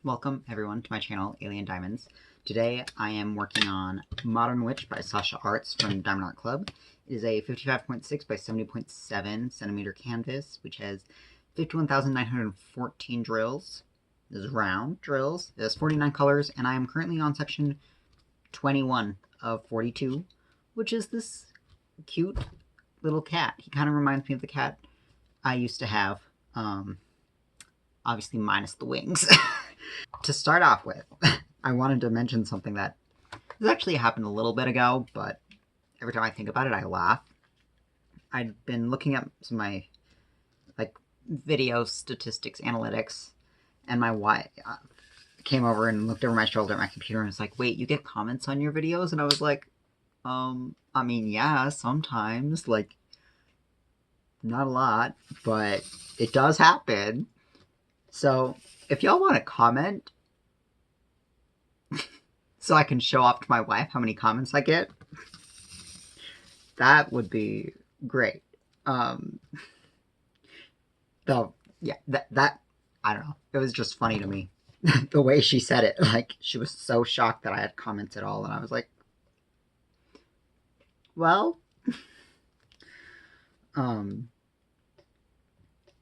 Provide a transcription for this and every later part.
Welcome everyone to my channel, Alien Diamonds. Today I am working on Modern Witch by Sasha Arts from Diamond Art Club. It is a 55.6 by 70.7 centimeter canvas, which has 51,914 drills. This is round drills. It has 49 colors, and I am currently on section 21 of 42, which is this cute little cat. He kind of reminds me of the cat I used to have, obviously minus the wings. To start off with, I wanted to mention something that has actually happened a little bit ago, but every time I think about it, I laugh. I'd been looking at some of my video statistics analytics, and my wife came over and looked over my shoulder at my computer and was like, "Wait, you get comments on your videos?" And I was like, I mean, yeah, sometimes, not a lot, but it does happen. So if y'all want to comment so I can show off to my wife how many comments I get, that would be great. Though, yeah, that I don't know. It was just funny to me. The way she said it, like, she was so shocked that I had comments at all, and I was like, well,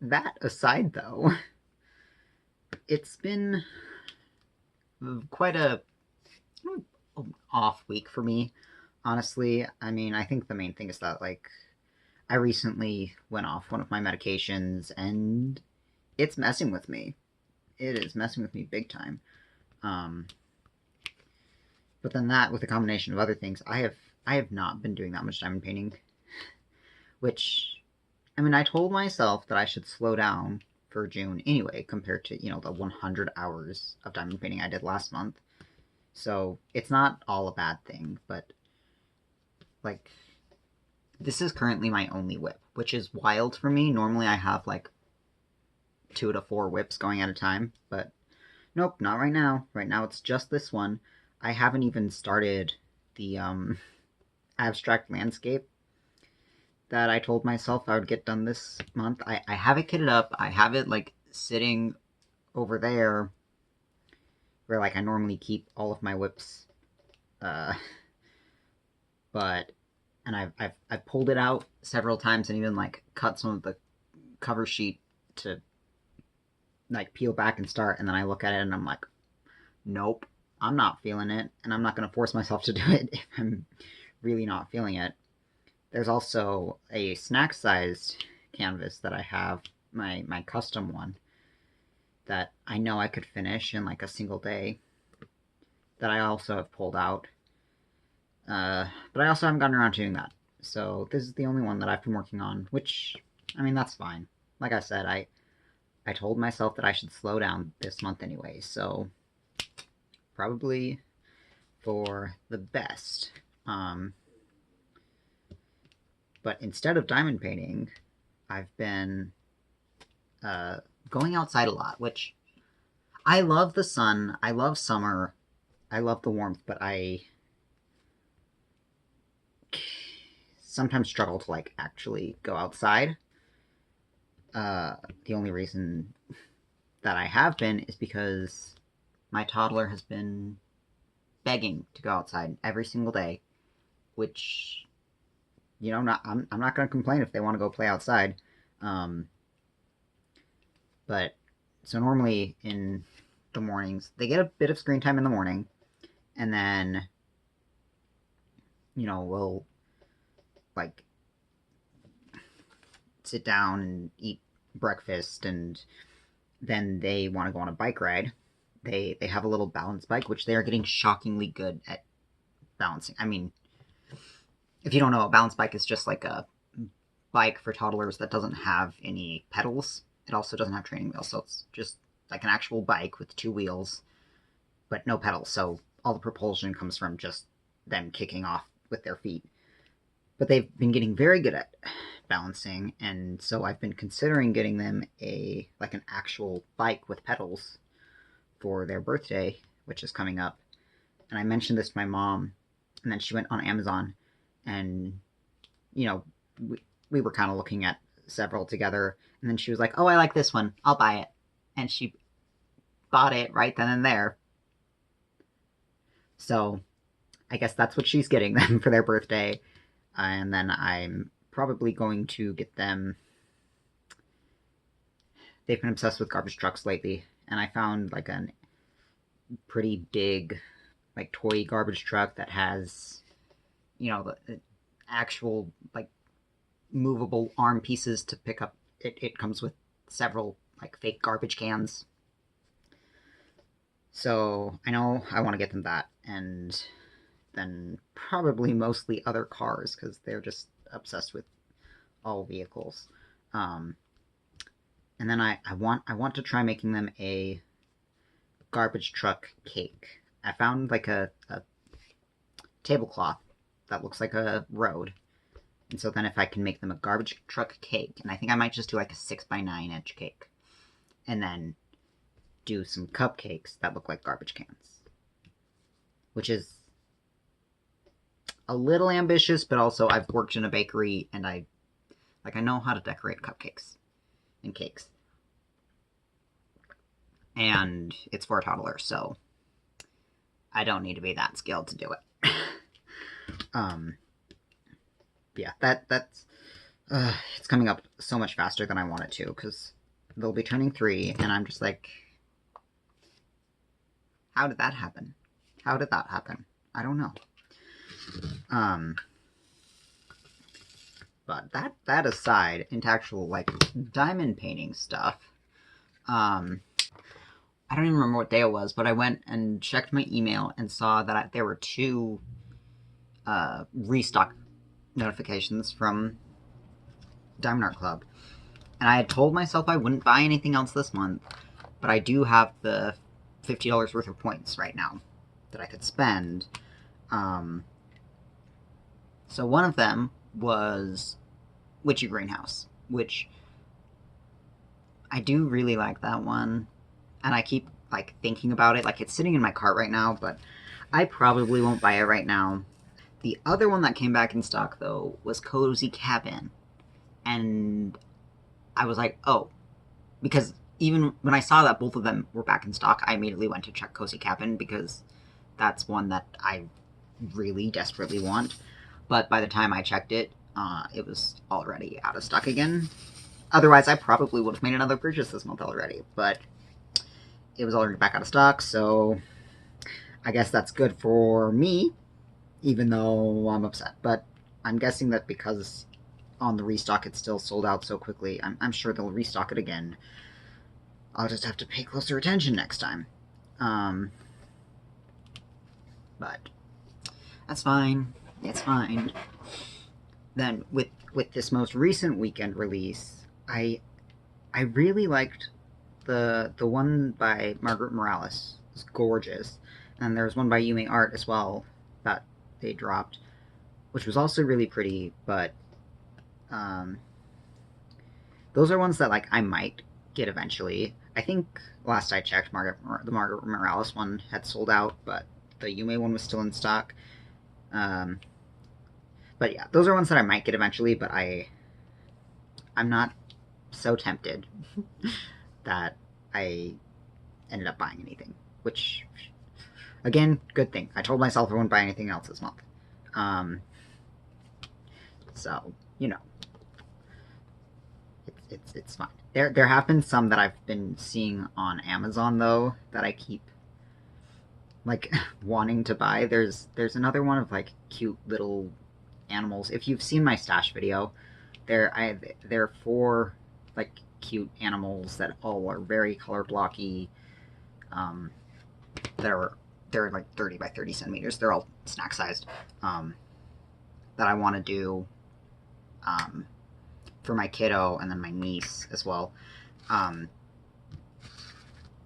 that aside, though, it's been quite a off week for me, honestly. I mean, I think the main thing is that, I recently went off one of my medications, and it's messing with me. It is messing with me big time. But then that, with a combination of other things, I have not been doing that much diamond painting, which, I mean, I told myself that I should slow down for June anyway, compared to, the 100 hours of diamond painting I did last month. So it's not all a bad thing, but, this is currently my only whip, which is wild for me. Normally I have, 2 to 4 whips going at a time, but nope, not right now. Right now it's just this one. I haven't even started the, abstract landscape that I told myself I would get done this month. I have it kitted up. I have it, sitting over there where, I normally keep all of my whips. And I've pulled it out several times and even, cut some of the cover sheet to, peel back and start, and then I look at it and I'm like, nope, I'm not feeling it, and I'm not going to force myself to do it if I'm really not feeling it. There's also a snack-sized canvas that I have, my custom one, that I know I could finish in, a single day, that I also have pulled out. But I also haven't gotten around to doing that. So this is the only one that I've been working on, which, I mean, that's fine. Like I said, I told myself that I should slow down this month anyway, so probably for the best. But instead of diamond painting, I've been going outside a lot, which I love the sun, I love summer, I love the warmth, but I sometimes struggle to, actually go outside. The only reason that I have been is because my toddler has been begging to go outside every single day, which, I'm not going to complain if they want to go play outside. But, so normally in the mornings, they get a bit of screen time in the morning, and then, we'll, sit down and eat breakfast, and then they want to go on a bike ride. They have a little balance bike, which they are getting shockingly good at balancing. I mean, if you don't know, a balance bike is just like a bike for toddlers that doesn't have any pedals. It also doesn't have training wheels, so it's just like an actual bike with 2 wheels, but no pedals, so all the propulsion comes from just them kicking off with their feet. But they've been getting very good at balancing, and so I've been considering getting them an actual bike with pedals for their birthday, which is coming up. And I mentioned this to my mom, and then she went on Amazon, and, we were kind of looking at several together, and then she was like, oh, I like this one, I'll buy it. And she bought it right then and there. So I guess that's what she's getting them for their birthday. And then I'm probably going to get them. They've been obsessed with garbage trucks lately, and I found like a pretty big, like toy garbage truck that has, the actual like movable arm pieces to pick up. It comes with several like fake garbage cans. So I know I want to get them that, and then probably mostly other cars because they're just obsessed with all vehicles. Um, and then I want to try making them a garbage truck cake. I found like a tablecloth that looks like a road. And so then if I can make them a garbage truck cake, and I think I might just do like a 6x9 inch cake, and then do some cupcakes that look like garbage cans, which is a little ambitious, but also I've worked in a bakery and I know how to decorate cupcakes and cakes. And it's for a toddler, so I don't need to be that skilled to do it. Yeah, that's it's coming up so much faster than I want it to, because they'll be turning 3, and I'm just like, how did that happen? How did that happen? I don't know. But that aside, into actual like diamond painting stuff, I don't even remember what day it was, but I went and checked my email and saw that there were 2 restock notifications from Diamond Art Club. And I had told myself I wouldn't buy anything else this month, but I do have the $50 worth of points right now that I could spend. So one of them was Witchy Greenhouse, which I do really like that one. And I keep like thinking about it. Like, it's sitting in my cart right now, but I probably won't buy it right now. The other one that came back in stock, though, was Cozy Cabin. And I was like, oh. Because even when I saw that both of them were back in stock, I immediately went to check Cozy Cabin, because that's one that I really desperately want. But by the time I checked it, it was already out of stock again. Otherwise, I probably would have made another purchase this month already. But it was already back out of stock, so I guess that's good for me, even though I'm upset. But I'm guessing that because on the restock it's still sold out so quickly, I'm sure they'll restock it again. I'll just have to pay closer attention next time. But that's fine. It's fine. Then with this most recent weekend release, I really liked the one by Margaret Morales. It's gorgeous. And there's one by Yume Art as well that they dropped, which was also really pretty, but those are ones that like I might get eventually. I think last I checked, the Margaret Morales one had sold out, but the Yume one was still in stock. But yeah, those are ones that I might get eventually, but I'm not so tempted that I ended up buying anything, which, again, good thing. I told myself I wouldn't buy anything else this month. So, it's fine. There have been some that I've been seeing on Amazon, though, that I keep like wanting to buy. There's another one of like cute little animals. If you've seen my stash video, there are 4 like cute animals that all are very color blocky. They're like 30 by 30 centimeters. They're all snack sized. That I want to do for my kiddo and then my niece as well. And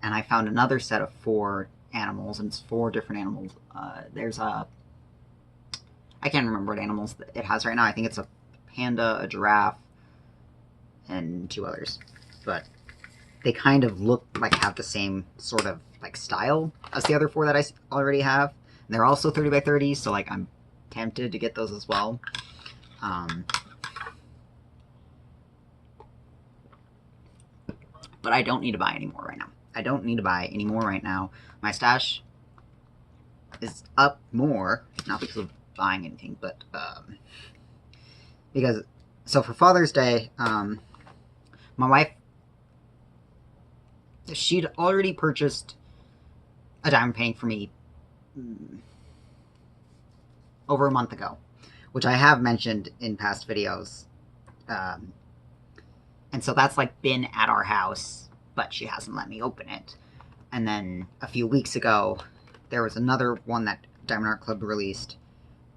I found another set of 4 animals, and it's 4 different animals. There's I can't remember what animals it has right now. I think it's a panda, a giraffe, and 2 others. But they kind of look like have the same sort of like style as the other 4 that I already have. And they're also 30 by 30, so like I'm tempted to get those as well. But I don't need to buy any more right now. I don't need to buy any more right now. My stash is up more, not because of buying anything, but because, so for Father's Day, my wife, she'd already purchased a diamond painting for me over a month ago, which I have mentioned in past videos. And so that's like been at our house, but she hasn't let me open it. And then a few weeks ago, there was another one that Diamond Art Club released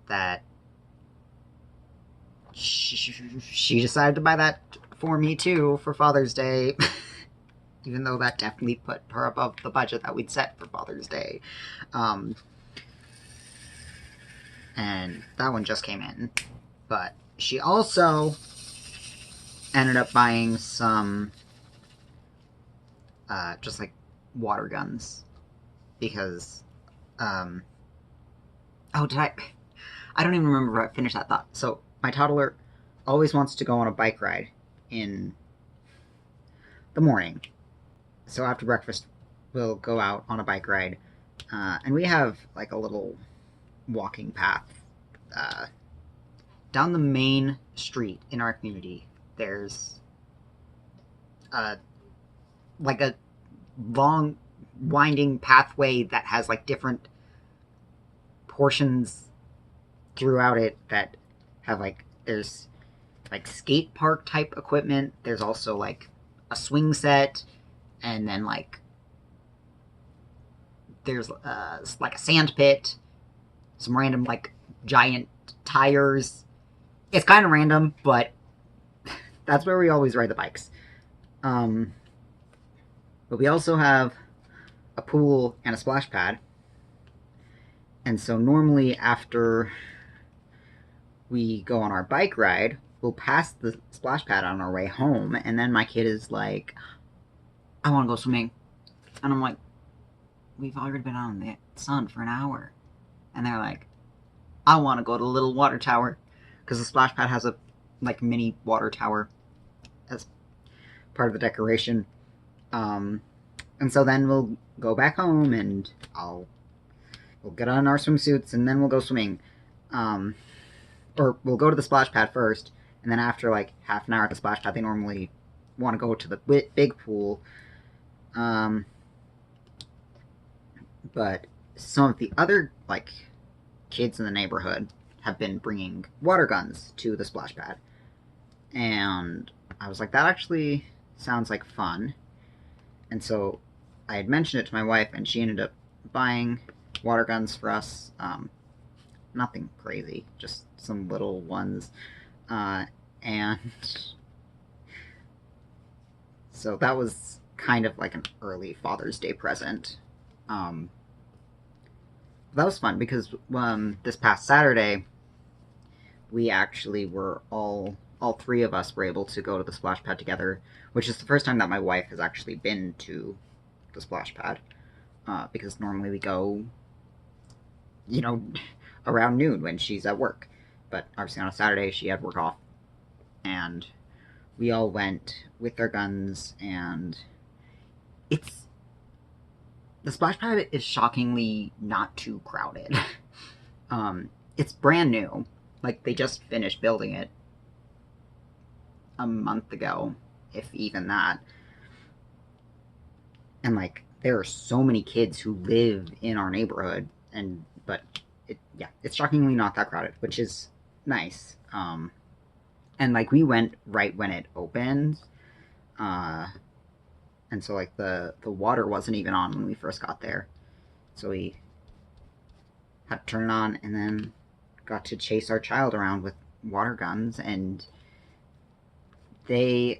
that she decided to buy that for me too for Father's Day. Even though that definitely put her above the budget that we'd set for Father's Day. And that one just came in. But she also ended up buying some just like water guns. Because oh, did I don't even remember if I finished that thought. So my toddler always wants to go on a bike ride in the morning. So after breakfast, we'll go out on a bike ride. And we have like a little walking path down the main street in our community. There's like a long winding pathway that has like different portions throughout it that have like, there's like skate park type equipment. There's also like a swing set. And then, like, there's, like, a sand pit, some random, like, giant tires. It's kind of random, but that's where we always ride the bikes. But we also have a pool and a splash pad. And so normally after we go on our bike ride, we'll pass the splash pad on our way home, and then my kid is like, I want to go swimming. And I'm like, we've already been out in the sun for an hour. And they're like, I want to go to the little water tower. Because the splash pad has a like mini water tower as part of the decoration. And so then we'll go back home and we'll get on our swimsuits and then we'll go swimming. Or we'll go to the splash pad first. And then after like half an hour at the splash pad, they normally want to go to the big pool. But some of the other, like, kids in the neighborhood have been bringing water guns to the splash pad. And I was like, that actually sounds like fun. And so I had mentioned it to my wife, and she ended up buying water guns for us. Nothing crazy, just some little ones. And so that was kind of like an early Father's Day present. That was fun because this past Saturday, we actually were all three of us were able to go to the splash pad together, which is the first time that my wife has actually been to the splash pad. Because normally we go, you know, around noon when she's at work. But obviously on a Saturday, she had work off. And we all went with our guns, and the splash pad is shockingly not too crowded. It's brand new. Like, they just finished building it a month ago, if even that. And, like, there are so many kids who live in our neighborhood, but it's shockingly not that crowded, which is nice. And, like, we went right when it opened, and so, like, the water wasn't even on when we first got there. So we had to turn it on, and then got to chase our child around with water guns, and their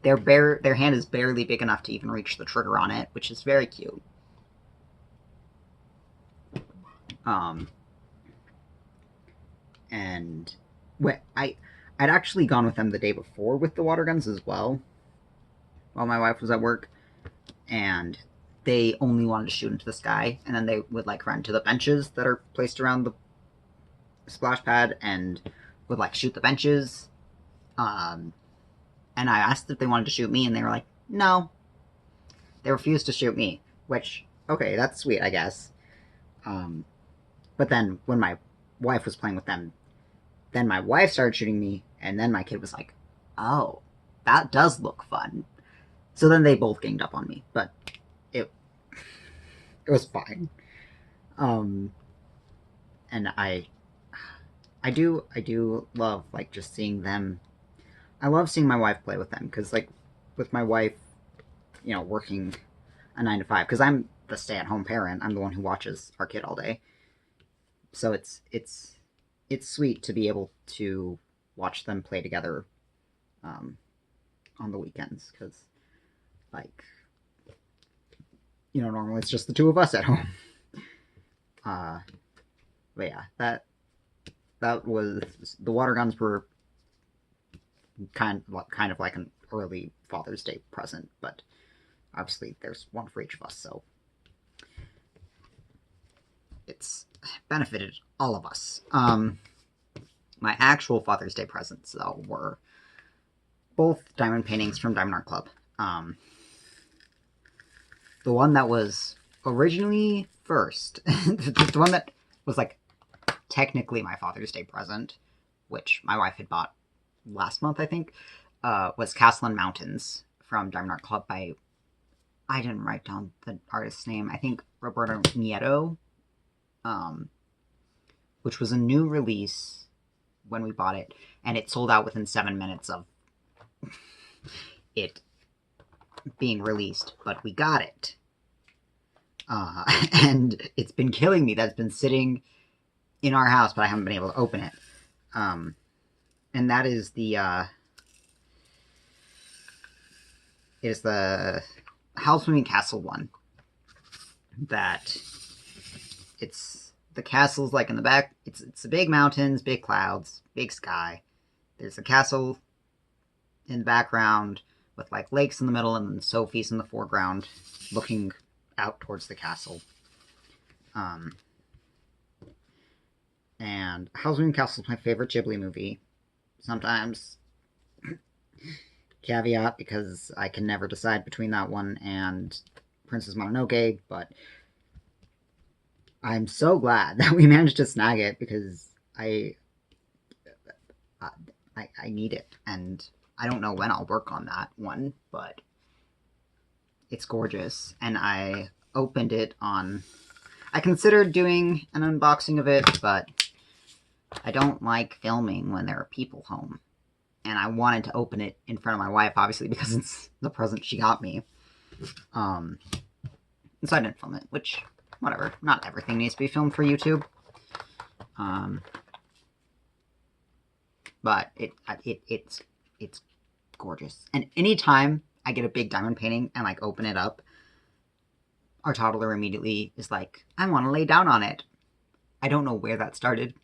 hand is barely big enough to even reach the trigger on it, which is very cute. And I'd actually gone with them the day before with the water guns as well, while my wife was at work, and they only wanted to shoot into the sky, and then they would like run to the benches that are placed around the splash pad and would like shoot the benches. And I asked if they wanted to shoot me, and they were like, no. They refused to shoot me, which, okay, that's sweet, I guess. But then when my wife was playing with them, then my wife started shooting me, and then my kid was like, oh, that does look fun. So then they both ganged up on me, but it was fine. And I do love like just seeing them. I love seeing my wife play with them because like with my wife, working a 9 to 5 because I'm the stay-at-home parent. I'm the one who watches our kid all day, so it's sweet to be able to watch them play together on the weekends because like normally it's just the two of us at home. But yeah, that was the water guns were kind of like an early Father's Day present, but obviously there's one for each of us, so it's benefited all of us. My actual Father's Day presents, though, were both diamond paintings from Diamond Art Club. The one that was originally first, the one that was like technically my Father's Day present, which my wife had bought last month, I think, was Castle and Mountains from Diamond Art Club by, I didn't write down the artist's name, I think Roberto Nieto, which was a new release when we bought it, and it sold out within 7 minutes of it being released, but we got it. And it's been killing me. That's been sitting in our house, but I haven't been able to open it. And that is the House Moving Castle one. That the castle's like in the back. It's the big mountains, big clouds, big sky. There's a castle in the background with like lakes in the middle, and then Sophie's in the foreground, looking out towards the castle. And House Moving Castle is my favorite Ghibli movie. Sometimes, caveat, because I can never decide between that one and Princess Mononoke, but I'm so glad that we managed to snag it because I need it, and I don't know when I'll work on that one, but it's gorgeous, and I opened it on... I considered doing an unboxing of it, but I don't like filming when there are people home, and I wanted to open it in front of my wife, obviously, because it's the present she got me. So I didn't film it, which, whatever. Not everything needs to be filmed for YouTube. But it's gorgeous. And anytime I get a big diamond painting and like open it up, our toddler immediately is like, I want to lay down on it. I don't know where that started.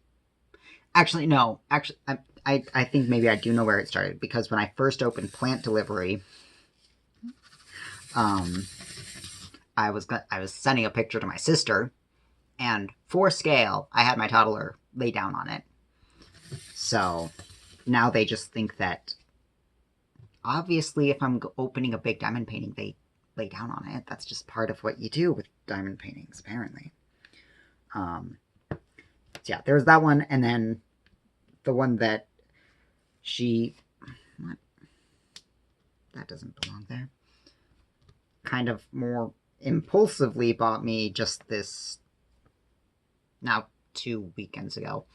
Actually, no. Actually, I think maybe I do know where it started, because when I first opened Plant Delivery, I was sending a picture to my sister, and for scale, I had my toddler lay down on it. So now they just think that obviously if I'm opening a big diamond painting, they lay down on it. That's just part of what you do with diamond paintings, apparently. So yeah, there was that one, and then the one that what? That doesn't belong there. Kind of more impulsively bought me just this, now 2 weekends ago,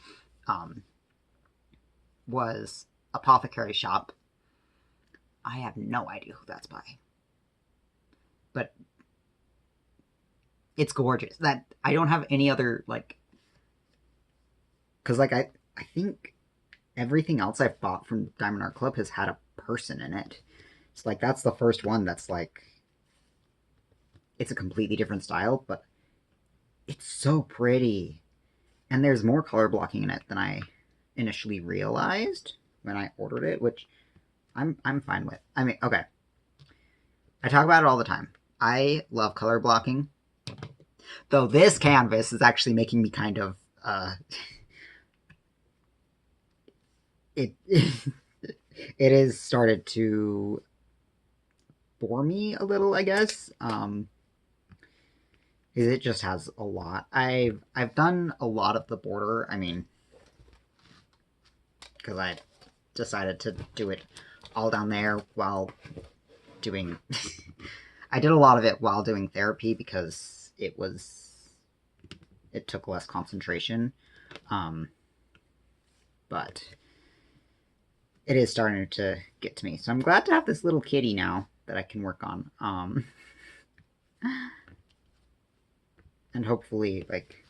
was Apothecary Shop. I have no idea who that's by, but it's gorgeous. That I don't have any other, like, because like I think everything else I've bought from Diamond Art Club has had a person in it. So like that's the first one that's like, it's a completely different style, but it's so pretty. And there's more color blocking in it than I initially realized when I ordered it, which I'm fine with. I mean, okay. I talk about it all the time. I love color blocking. Though this canvas is actually making me kind of it has started to bore me a little, I guess. It just has a lot. I've done a lot of the border. I mean, because I decided to do it all down there while doing. I did a lot of it while doing therapy because it took less concentration. But it is starting to get to me. So I'm glad to have this little kitty now that I can work on. And hopefully, like,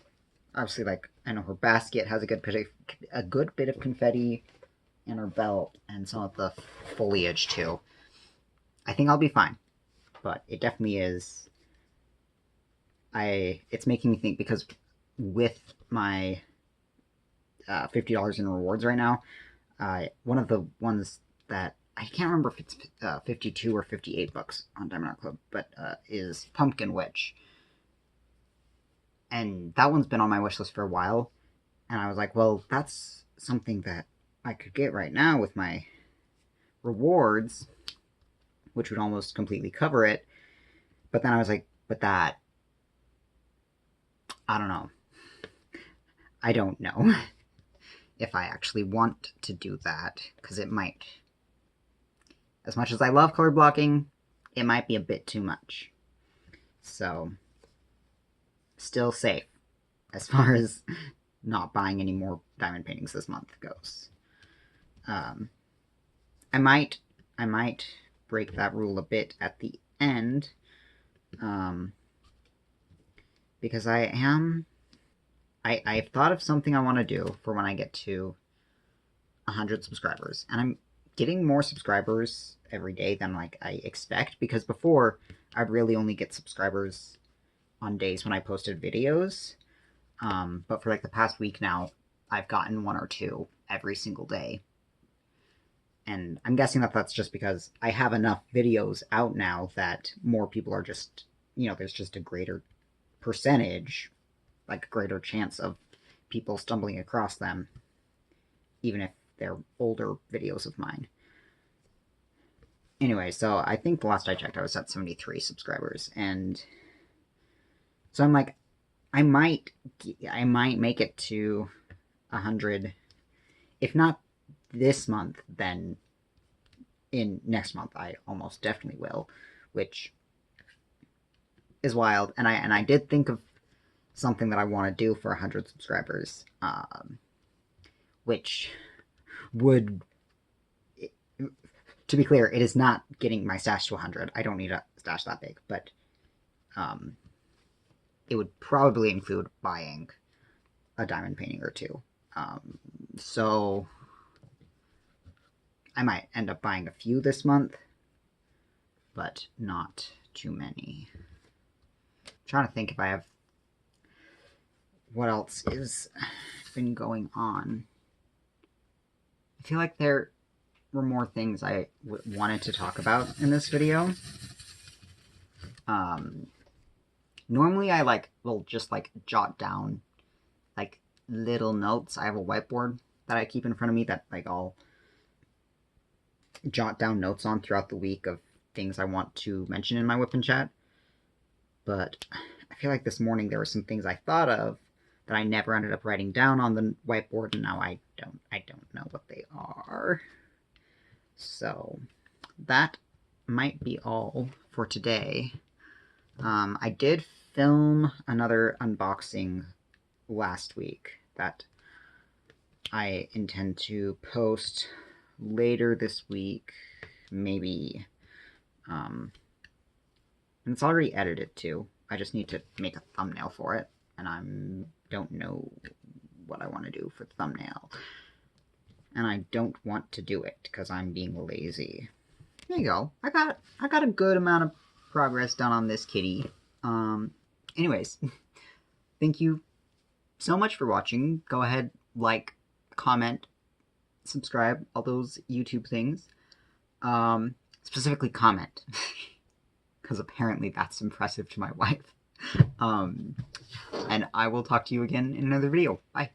obviously, like, I know her basket has a good bit of confetti in her belt and some of the foliage too. I think I'll be fine, but it definitely is. It's making me think because with my $50 in rewards right now, one of the ones that I can't remember if it's 52 or 58 bucks on Diamond Art Club, but is Pumpkin Witch. And that one's been on my wish list for a while. And I was like, well, that's something that I could get right now with my rewards, which would almost completely cover it. But then I was like, but that, I don't know. I don't know if I actually want to do that, because it might, as much as I love color blocking, it might be a bit too much. So, still safe as far as not buying any more diamond paintings this month goes. I might break that rule a bit at the end, because I've thought of something I want to do for when I get to 100 subscribers, and I'm getting more subscribers every day than like I expect, because before I'd really only get subscribers on days when I posted videos, but for like the past week now, I've gotten 1 or 2 every single day. And I'm guessing that that's just because I have enough videos out now that more people are just, there's just a greater percentage, like a greater chance of people stumbling across them, even if they're older videos of mine. Anyway, so I think the last I checked, I was at 73 subscribers, and so I'm like, I might make it to 100, if not this month, then in next month I almost definitely will, which is wild. And I did think of something that I want to do for 100 subscribers, which would, to be clear, it is not getting my stash to 100. I don't need a stash that big, but it would probably include buying a diamond painting or 2. So I might end up buying a few this month, but not too many. I'm trying to think if I have what else is been going on. I feel like there were more things I wanted to talk about in this video. Normally I will just jot down little notes. I have a whiteboard that I keep in front of me that I'll jot down notes on throughout the week of things I want to mention in my WIP Chat. But I feel like this morning there were some things I thought of that I never ended up writing down on the whiteboard, and now I don't know what they are. So that might be all for today. I did film another unboxing last week that I intend to post later this week, maybe. And it's already edited too. I just need to make a thumbnail for it, and I don't know what I want to do for the thumbnail. And I don't want to do it because I'm being lazy. There you go. I got a good amount of progress done on this kitty. Anyways, thank you so much for watching. Go ahead, comment, subscribe, all those YouTube things. Specifically comment, because apparently that's impressive to my wife. And I will talk to you again in another video. Bye.